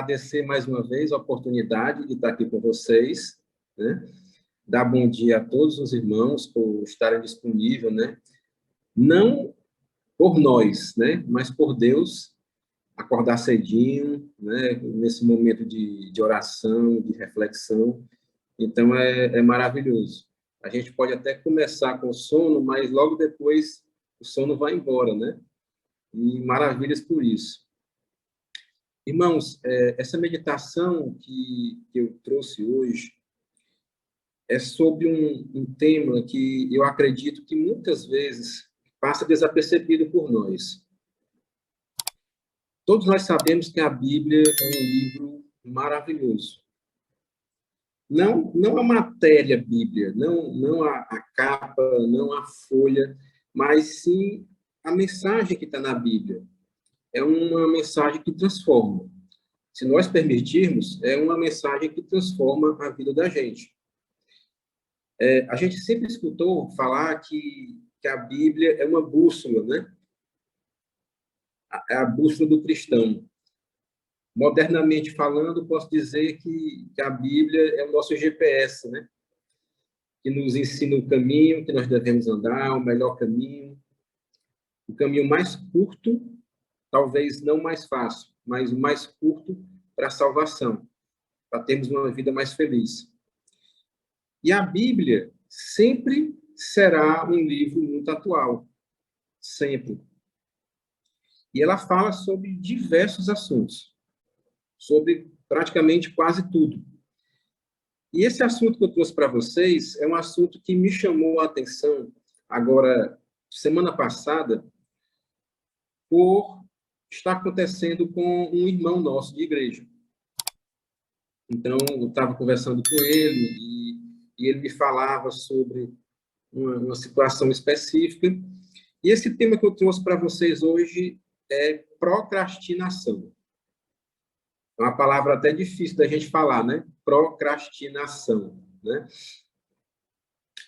agradecer mais uma vez a oportunidade de estar aqui com vocês, né? Dar bom dia a todos os irmãos por estarem disponíveis, né? Não por nós, né? Mas por Deus, acordar cedinho, né? Nesse momento de oração, de reflexão. Então, é maravilhoso. A gente pode até começar com sono, mas logo depois o sono vai embora, né? E maravilhas por isso. Irmãos, essa meditação que eu trouxe hoje é sobre um tema que eu acredito que muitas vezes passa desapercebido por nós. Todos nós sabemos que a Bíblia é um livro maravilhoso. Não a matéria Bíblia, não a capa, não a folha, mas sim a mensagem que está na Bíblia. É uma mensagem que transforma. Se nós permitirmos, é uma mensagem que transforma a vida da gente. A gente sempre escutou falar que a Bíblia é uma bússola, né? É a bússola do cristão. Modernamente falando, posso dizer que a Bíblia é o nosso GPS, né? Que nos ensina o caminho que nós devemos andar, o melhor caminho. O caminho mais curto, talvez não mais fácil, mas o mais curto para a salvação, para termos uma vida mais feliz. E a Bíblia sempre será um livro muito atual, sempre. E ela fala sobre diversos assuntos, sobre praticamente quase tudo. E esse assunto que eu trouxe para vocês é um assunto que me chamou a atenção agora, semana passada, por estar acontecendo com um irmão nosso de igreja. Então, eu estava conversando com ele e ele me falava sobre uma situação específica. E esse tema que eu trouxe para vocês hoje é procrastinação. É uma palavra até difícil da gente falar, né? Procrastinação, né?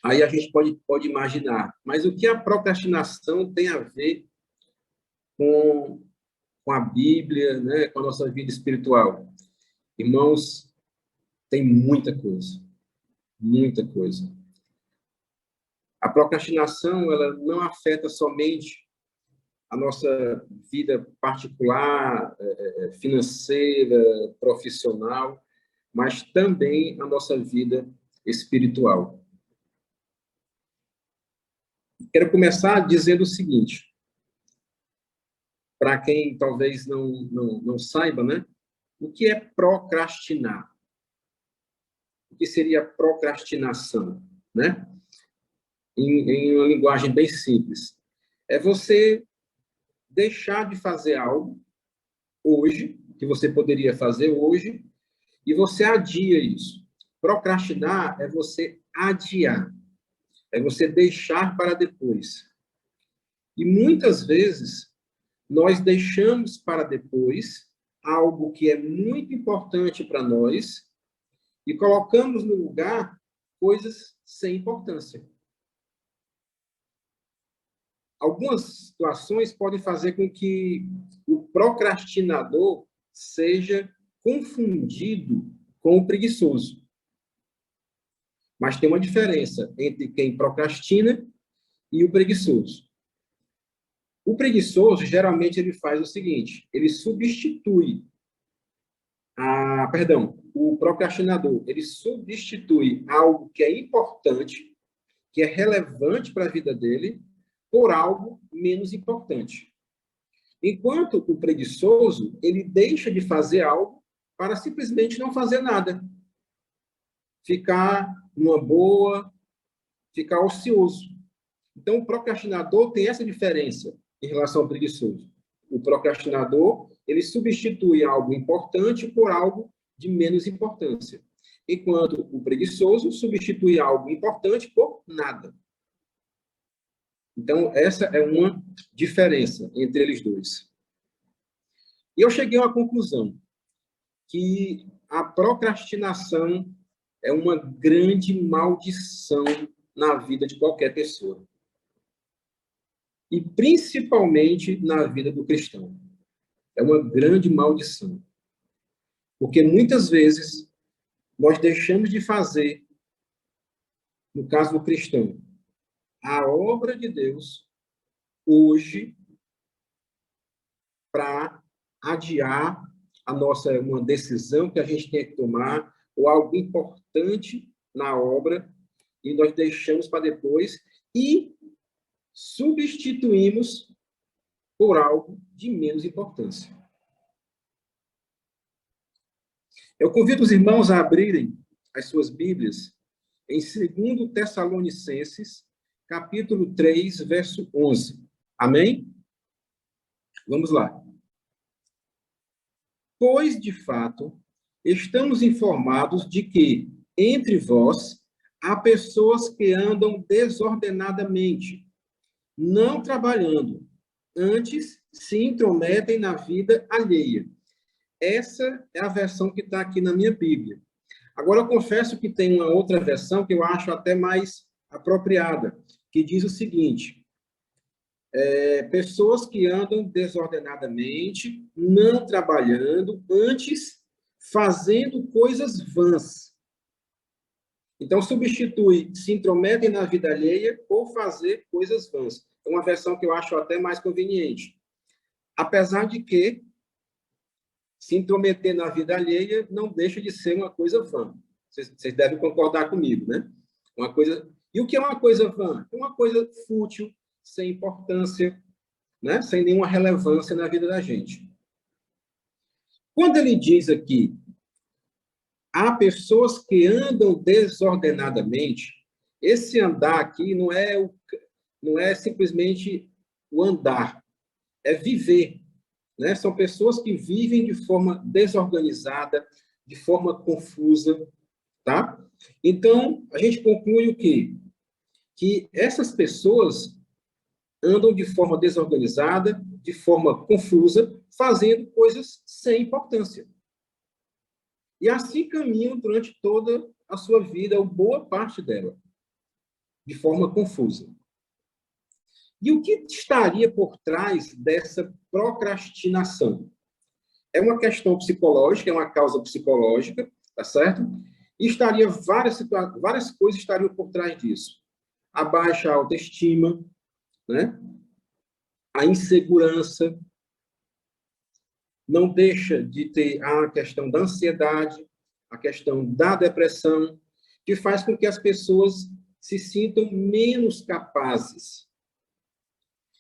Aí a gente pode imaginar, mas o que a procrastinação tem a ver com a Bíblia, né? Com a nossa vida espiritual? Irmãos, tem muita coisa, muita coisa. A procrastinação, ela não afeta somente a nossa vida particular, financeira, profissional, mas também a nossa vida espiritual. Quero começar dizendo o seguinte, para quem talvez não saiba, né? O que é procrastinar? O que seria procrastinação, né? Em uma linguagem bem simples. É você deixar de fazer algo hoje, que você poderia fazer hoje, e você adia isso. Procrastinar é você adiar, é você deixar para depois. E muitas vezes nós deixamos para depois algo que é muito importante para nós e colocamos no lugar coisas sem importância. Algumas situações podem fazer com que o procrastinador seja confundido com o preguiçoso. Mas tem uma diferença entre quem procrastina e o preguiçoso. O preguiçoso, geralmente, ele faz o seguinte, ele substitui o procrastinador, ele substitui algo que é importante, que é relevante para a vida dele, por algo menos importante. Enquanto o preguiçoso, ele deixa de fazer algo para simplesmente não fazer nada. Ficar numa boa, ficar ocioso. Então, o procrastinador tem essa diferença em relação ao preguiçoso. O procrastinador, ele substitui algo importante por algo de menos importância. Enquanto o preguiçoso substitui algo importante por nada. Então, essa é uma diferença entre eles dois. E eu cheguei a uma conclusão, que a procrastinação é uma grande maldição na vida de qualquer pessoa. E principalmente na vida do cristão. É uma grande maldição. Porque muitas vezes nós deixamos de fazer, no caso do cristão, a obra de Deus hoje para adiar uma decisão que a gente tem que tomar ou algo importante na obra e nós deixamos para depois e substituímos por algo de menos importância. Eu convido os irmãos a abrirem as suas Bíblias em 2 Tessalonicenses, capítulo 3, verso 11. Amém? Vamos lá. Pois, de fato, estamos informados de que, entre vós, há pessoas que andam desordenadamente, não trabalhando, antes se intrometem na vida alheia. Essa é a versão que está aqui na minha Bíblia. Agora, eu confesso que tem uma outra versão que eu acho até mais apropriada, que diz o seguinte: pessoas que andam desordenadamente, não trabalhando, antes fazendo coisas vãs. Então, substitui, se intrometem na vida alheia ou fazer coisas vãs. É uma versão que eu acho até mais conveniente. Apesar de que se intrometer na vida alheia não deixa de ser uma coisa vã. Vocês devem concordar comigo, né? Uma coisa... E o que é uma coisa vã? É uma coisa fútil, sem importância, né? Sem nenhuma relevância na vida da gente. Quando ele diz aqui, há pessoas que andam desordenadamente, esse andar aqui não é simplesmente o andar, é viver. Né? São pessoas que vivem de forma desorganizada, de forma confusa, tá? Então, a gente conclui o quê? Que essas pessoas andam de forma desorganizada, de forma confusa, fazendo coisas sem importância. E assim caminham durante toda a sua vida, ou boa parte dela, de forma confusa. E o que estaria por trás dessa procrastinação? É uma questão psicológica, é uma causa psicológica, tá certo? E várias coisas estariam por trás disso. A baixa autoestima, né? A insegurança, não deixa de ter a questão da ansiedade, a questão da depressão, que faz com que as pessoas se sintam menos capazes.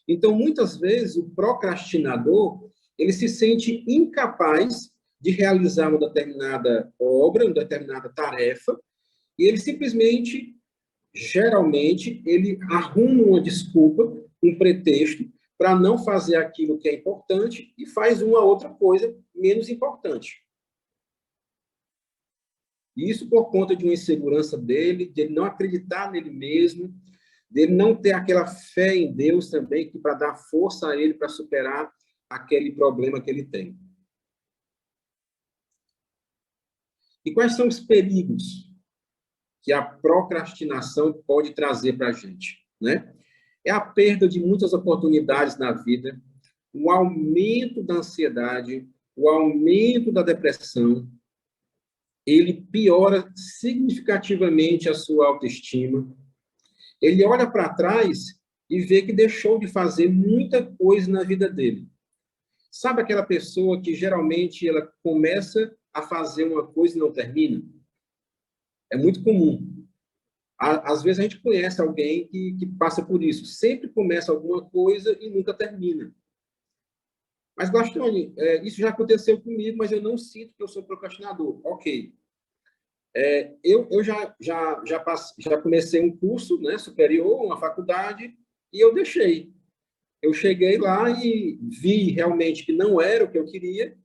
Então, muitas vezes, o procrastinador, ele se sente incapaz de realizar uma determinada obra, uma determinada tarefa, e ele simplesmente, geralmente, ele arruma uma desculpa, um pretexto, para não fazer aquilo que é importante e faz uma outra coisa menos importante. Isso por conta de uma insegurança dele, de ele não acreditar nele mesmo, dele não ter aquela fé em Deus também, que para dar força a ele para superar aquele problema que ele tem. E quais são os perigos que a procrastinação pode trazer para a gente, né? É a perda de muitas oportunidades na vida, o aumento da ansiedade, o aumento da depressão, ele piora significativamente a sua autoestima. Ele olha para trás e vê que deixou de fazer muita coisa na vida dele. Sabe aquela pessoa que geralmente ela começa a fazer uma coisa e não termina? É muito comum. Às vezes a gente conhece alguém que passa por isso. Sempre começa alguma coisa e nunca termina. Mas, Gastone, isso já aconteceu comigo, mas eu não sinto que eu sou procrastinador. Ok. Eu já comecei um curso, né, superior, uma faculdade, e eu deixei. Eu cheguei lá e vi realmente que não era o que eu queria,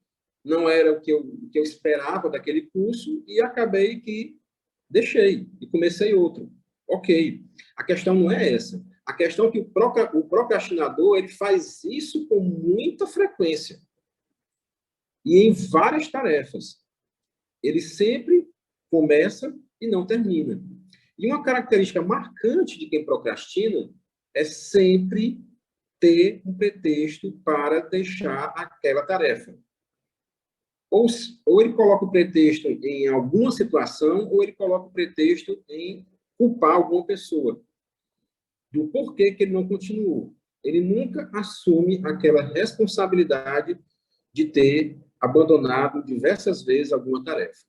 não era o que eu esperava daquele curso, e acabei que deixei e comecei outro. Ok. A questão não é essa. A questão é que o procrastinador ele faz isso com muita frequência e em várias tarefas. Ele sempre começa e não termina. E uma característica marcante de quem procrastina é sempre ter um pretexto para deixar aquela tarefa. ou ele coloca o pretexto em alguma situação, ou ele coloca o pretexto em culpar alguma pessoa do porquê que ele não continuou. Ele nunca assume aquela responsabilidade de ter abandonado diversas vezes alguma tarefa.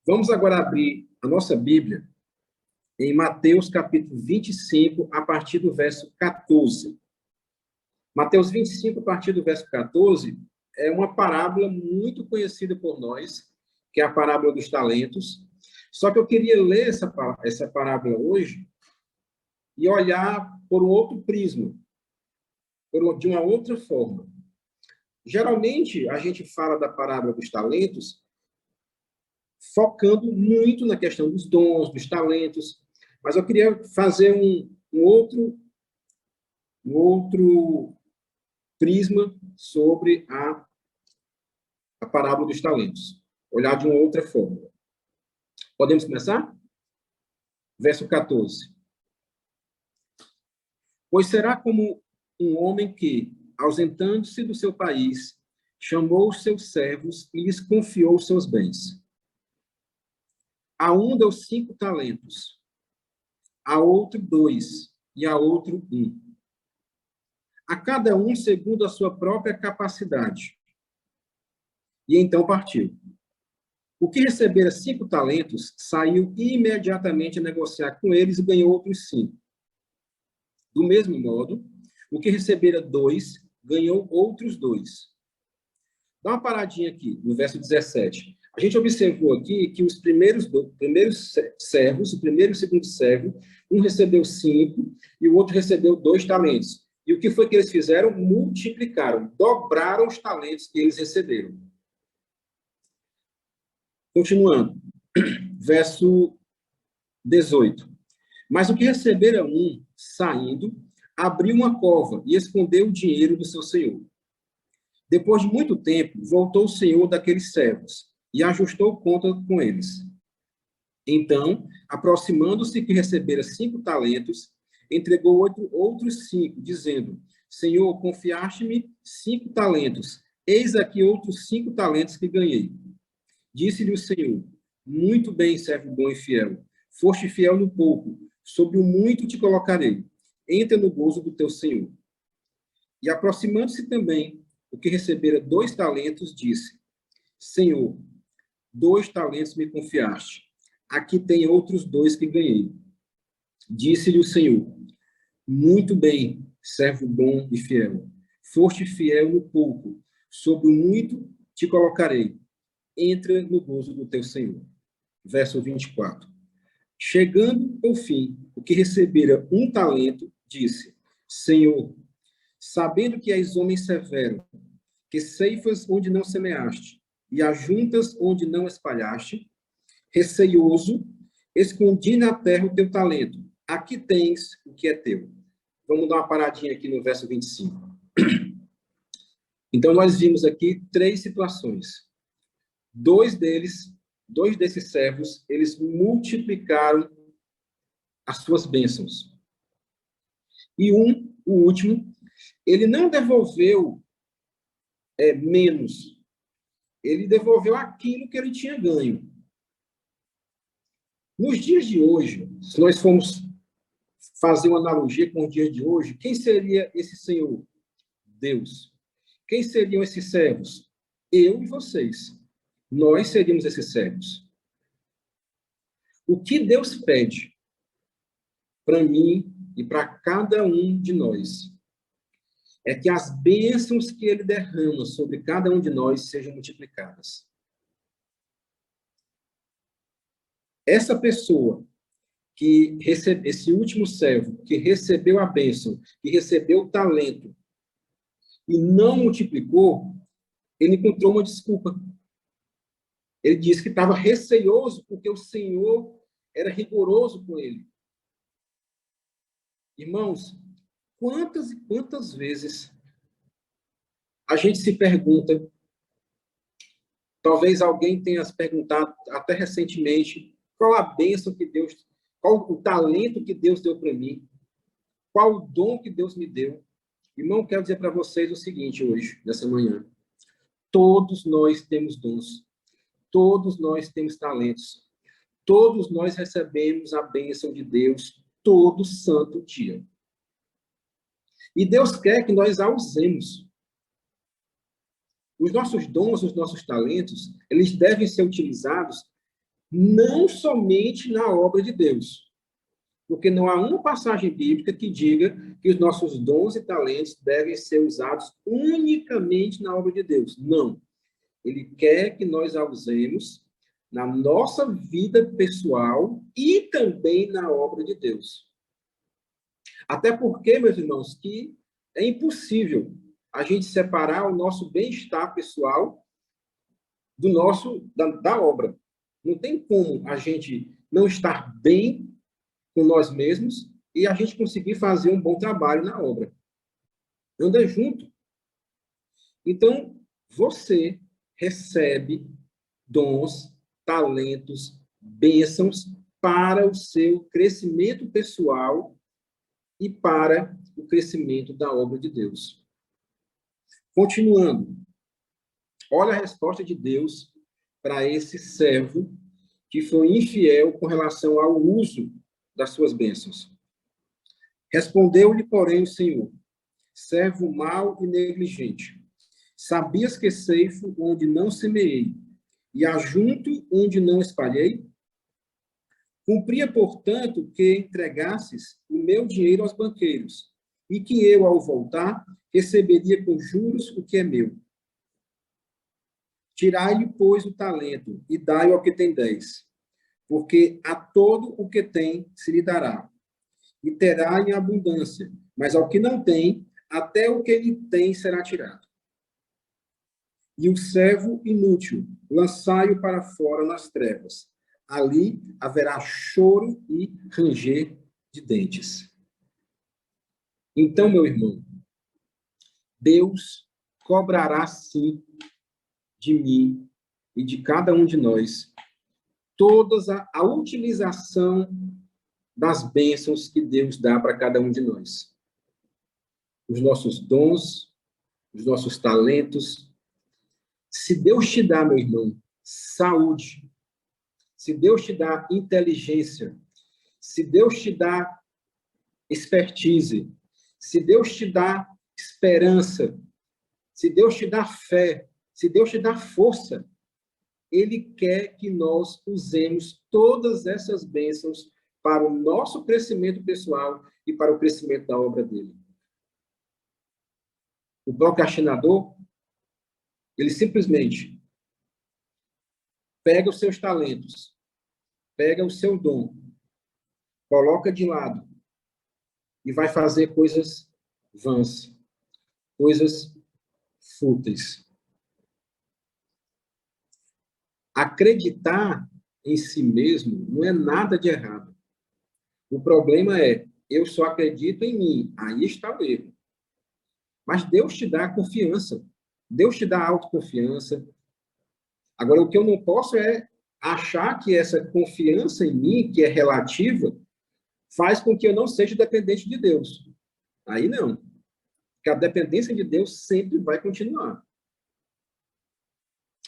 Vamos agora abrir a nossa Bíblia em Mateus capítulo 25, a partir do verso 14. Mateus 25, a partir do verso 14, é uma parábola muito conhecida por nós, que é a parábola dos talentos. Só que eu queria ler essa parábola hoje e olhar por um outro prisma, de uma outra forma. Geralmente, a gente fala da parábola dos talentos focando muito na questão dos dons, dos talentos, mas eu queria fazer um outro prisma sobre a parábola dos talentos. Olhar de uma outra forma. Podemos começar? Verso 14. Pois será como um homem que, ausentando-se do seu país, chamou os seus servos e lhes confiou os seus bens. A um deu 5 talentos, a outro 2, e a outro 1. A cada um segundo a sua própria capacidade. E então partiu. O que recebera 5 talentos saiu imediatamente a negociar com eles e ganhou outros 5. Do mesmo modo, o que recebera 2 ganhou outros 2. Dá uma paradinha aqui, no verso 17. A gente observou aqui que os primeiros servos, o primeiro e o segundo servo, um recebeu 5 e o outro recebeu 2 talentos. E o que foi que eles fizeram? Multiplicaram, dobraram os talentos que eles receberam. Continuando, verso 18. Mas o que recebera um, saindo, abriu uma cova e escondeu o dinheiro do seu senhor. Depois de muito tempo, voltou o senhor daqueles servos e ajustou conta com eles. Então, aproximando-se que recebera 5 talentos, entregou outros 5, dizendo: Senhor, confiaste-me 5 talentos. Eis aqui outros 5 talentos que ganhei. Disse-lhe o Senhor: Muito bem, servo bom e fiel. Foste fiel no pouco, sobre o muito te colocarei. Entra no gozo do teu Senhor. E aproximando-se também, o que recebera 2 talentos, disse: Senhor, 2 talentos me confiaste. Aqui tem outros 2 que ganhei. Disse-lhe o Senhor: Muito bem, servo bom e fiel. Foste fiel no pouco, sobre o muito te colocarei. Entra no gozo do teu Senhor. Verso 24. Chegando ao fim, o que recebera 1 talento, disse: Senhor, sabendo que és homem severo, que ceifas onde não semeaste, e ajuntas onde não espalhaste, receioso, escondi na terra o teu talento. Aqui tens o que é teu. Vamos dar uma paradinha aqui no verso 25. Então, nós vimos aqui 3 situações. 2 desses servos, eles multiplicaram as suas bênçãos. E o último, ele não devolveu menos. Ele devolveu aquilo que ele tinha ganho. Nos dias de hoje, se nós formos fazer uma analogia com os dias de hoje, quem seria esse Senhor? Deus. Quem seriam esses servos? Eu e vocês. Nós seríamos esses servos. O que Deus pede para mim e para cada um de nós é que as bênçãos que Ele derrama sobre cada um de nós sejam multiplicadas. Essa pessoa que recebe, esse último servo que recebeu a bênção, que recebeu o talento e não multiplicou, ele encontrou uma desculpa. Ele disse que estava receioso porque o Senhor era rigoroso com ele. Irmãos, quantas e quantas vezes a gente se pergunta, talvez alguém tenha se perguntado até recentemente, qual a bênção que Deus, qual o talento que Deus deu para mim, qual o dom que Deus me deu. Irmão, quero dizer para vocês o seguinte hoje, nessa manhã. Todos nós temos dons. Todos nós temos talentos. Todos nós recebemos a bênção de Deus todo santo dia. E Deus quer que nós a usemos. Os nossos dons, os nossos talentos, eles devem ser utilizados não somente na obra de Deus. Porque não há uma passagem bíblica que diga que os nossos dons e talentos devem ser usados unicamente na obra de Deus. Não. Ele quer que nós a usemos na nossa vida pessoal e também na obra de Deus. Até porque, meus irmãos, que é impossível a gente separar o nosso bem-estar pessoal do da obra. Não tem como a gente não estar bem com nós mesmos e a gente conseguir fazer um bom trabalho na obra. Anda junto. Então, você recebe dons, talentos, bênçãos para o seu crescimento pessoal e para o crescimento da obra de Deus. Continuando, olha a resposta de Deus para esse servo que foi infiel com relação ao uso das suas bênçãos. Respondeu-lhe, porém, o Senhor: servo mau e negligente, sabias que ceifo onde não semeei e ajunto onde não espalhei? Cumpria, portanto, que entregasses o meu dinheiro aos banqueiros, e que eu, ao voltar, receberia com juros o que é meu. Tirai-lhe, pois, o talento, e dai ao que tem 10, porque a todo o que tem se lhe dará, e terá em abundância, mas ao que não tem, até o que ele tem será tirado. E o servo inútil, lançai-o para fora nas trevas. Ali haverá choro e ranger de dentes. Então, meu irmão, Deus cobrará sim de mim e de cada um de nós toda a utilização das bênçãos que Deus dá para cada um de nós. Os nossos dons, os nossos talentos. Se Deus te dá, meu irmão, saúde, se Deus te dá inteligência, se Deus te dá expertise, se Deus te dá esperança, se Deus te dá fé, se Deus te dá força, Ele quer que nós usemos todas essas bênçãos para o nosso crescimento pessoal e para o crescimento da obra dele. O procrastinador, ele simplesmente pega os seus talentos, pega o seu dom, coloca de lado e vai fazer coisas vãs, coisas fúteis. Acreditar em si mesmo não é nada de errado. O problema é, eu só acredito em mim. Aí está o erro. Mas Deus te dá confiança. Deus te dá autoconfiança. Agora, o que eu não posso é achar que essa confiança em mim, que é relativa, faz com que eu não seja dependente de Deus. Aí não. Porque a dependência de Deus sempre vai continuar.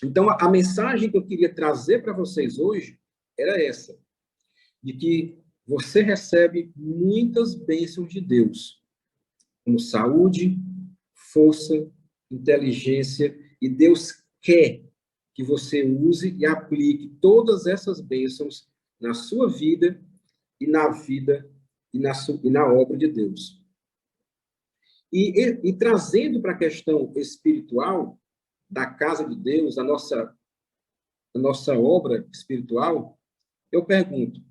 Então, a mensagem que eu queria trazer para vocês hoje era essa, de que você recebe muitas bênçãos de Deus, como saúde, força, inteligência, e Deus quer que você use e aplique todas essas bênçãos na sua vida e na vida e na obra de Deus. E trazendo para a questão espiritual da casa de Deus, a nossa obra espiritual, eu pergunto,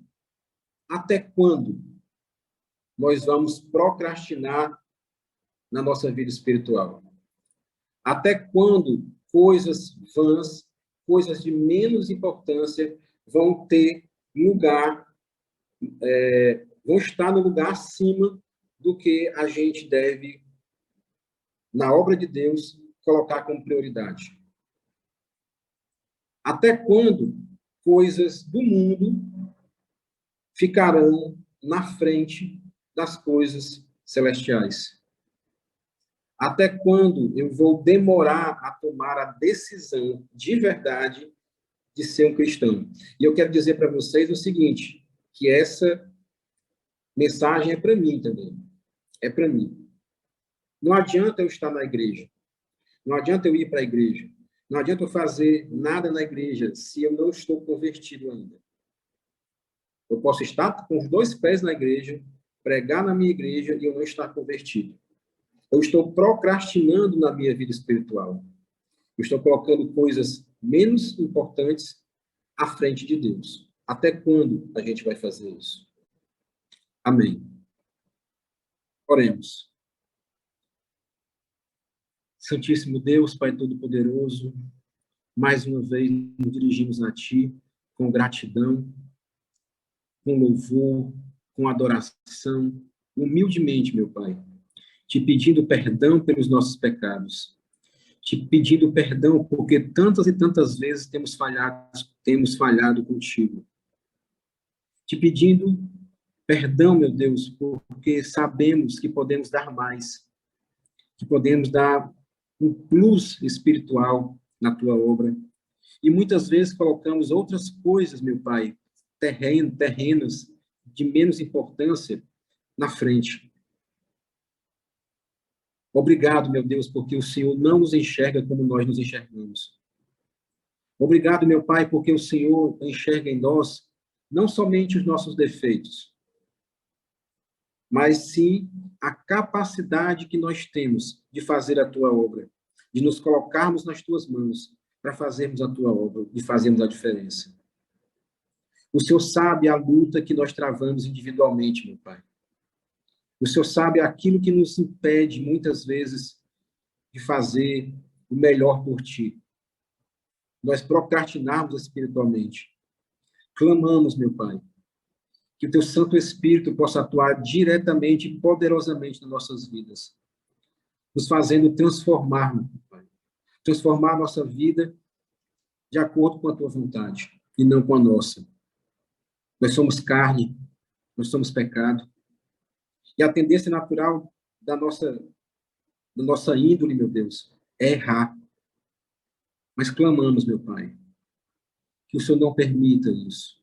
até quando nós vamos procrastinar na nossa vida espiritual? Até quando coisas vãs, coisas de menos importância vão ter lugar, vão estar no lugar acima do que a gente deve, na obra de Deus, colocar como prioridade? Até quando coisas do mundo ficarão na frente das coisas celestiais? Até quando eu vou demorar a tomar a decisão de verdade de ser um cristão? E eu quero dizer para vocês o seguinte, que essa mensagem é para mim também. É para mim. Não adianta eu estar na igreja. Não adianta eu ir para a igreja. Não adianta eu fazer nada na igreja se eu não estou convertido ainda. Eu posso estar com os 2 pés na igreja, pregar na minha igreja e eu não estar convertido. Eu estou procrastinando na minha vida espiritual. Eu estou colocando coisas menos importantes à frente de Deus. Até quando a gente vai fazer isso? Amém. Oremos. Santíssimo Deus, Pai Todo-Poderoso, mais uma vez nos dirigimos a Ti com gratidão, com louvor, com adoração, humildemente, meu Pai, te pedindo perdão pelos nossos pecados, te pedindo perdão porque tantas e tantas vezes temos falhado contigo, te pedindo perdão, meu Deus, porque sabemos que podemos dar mais, que podemos dar um plus espiritual na tua obra. E muitas vezes colocamos outras coisas, meu Pai, terrenos de menos importância na frente. Obrigado, meu Deus, porque o Senhor não nos enxerga como nós nos enxergamos. Obrigado, meu Pai, porque o Senhor enxerga em nós não somente os nossos defeitos, mas sim a capacidade que nós temos de fazer a tua obra, de nos colocarmos nas tuas mãos para fazermos a tua obra e fazermos a diferença. O Senhor sabe a luta que nós travamos individualmente, meu Pai. O Senhor sabe aquilo que nos impede, muitas vezes, de fazer o melhor por Ti. Nós procrastinamos espiritualmente. Clamamos, meu Pai, que o Teu Santo Espírito possa atuar diretamente e poderosamente nas nossas vidas, nos fazendo transformar, meu Pai. Transformar a nossa vida de acordo com a Tua vontade e não com a nossa. Nós somos carne, nós somos pecado. E a tendência natural da nossa índole, meu Deus, é errar. Mas clamamos, meu Pai, que o Senhor não permita isso.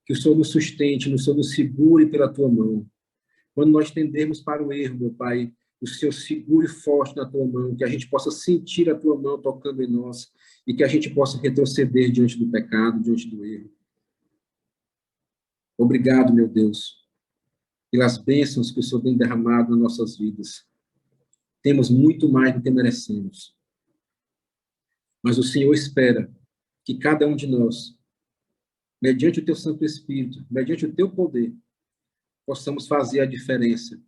Que o Senhor nos sustente, que o Senhor nos segure pela Tua mão. Quando nós tendermos para o erro, meu Pai, o Senhor segure forte na Tua mão, que a gente possa sentir a Tua mão tocando em nós e que a gente possa retroceder diante do pecado, diante do erro. Obrigado, meu Deus, pelas bênçãos que o Senhor tem derramado nas nossas vidas. Temos muito mais do que merecemos. Mas o Senhor espera que cada um de nós, mediante o Teu Santo Espírito, mediante o Teu poder, possamos fazer a diferença.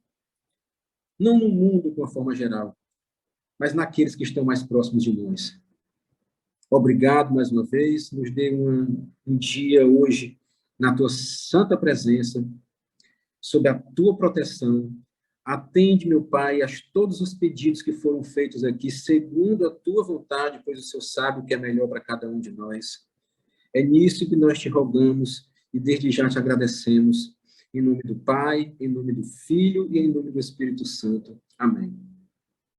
Não no mundo de uma forma geral, mas naqueles que estão mais próximos de nós. Obrigado mais uma vez. Nos dê um dia hoje na Tua santa presença, sob a Tua proteção. Atende, meu Pai, a todos os pedidos que foram feitos aqui, segundo a Tua vontade, pois o Senhor sabe o que é melhor para cada um de nós. É nisso que nós te rogamos e desde já te agradecemos. Em nome do Pai, em nome do Filho e em nome do Espírito Santo. Amém.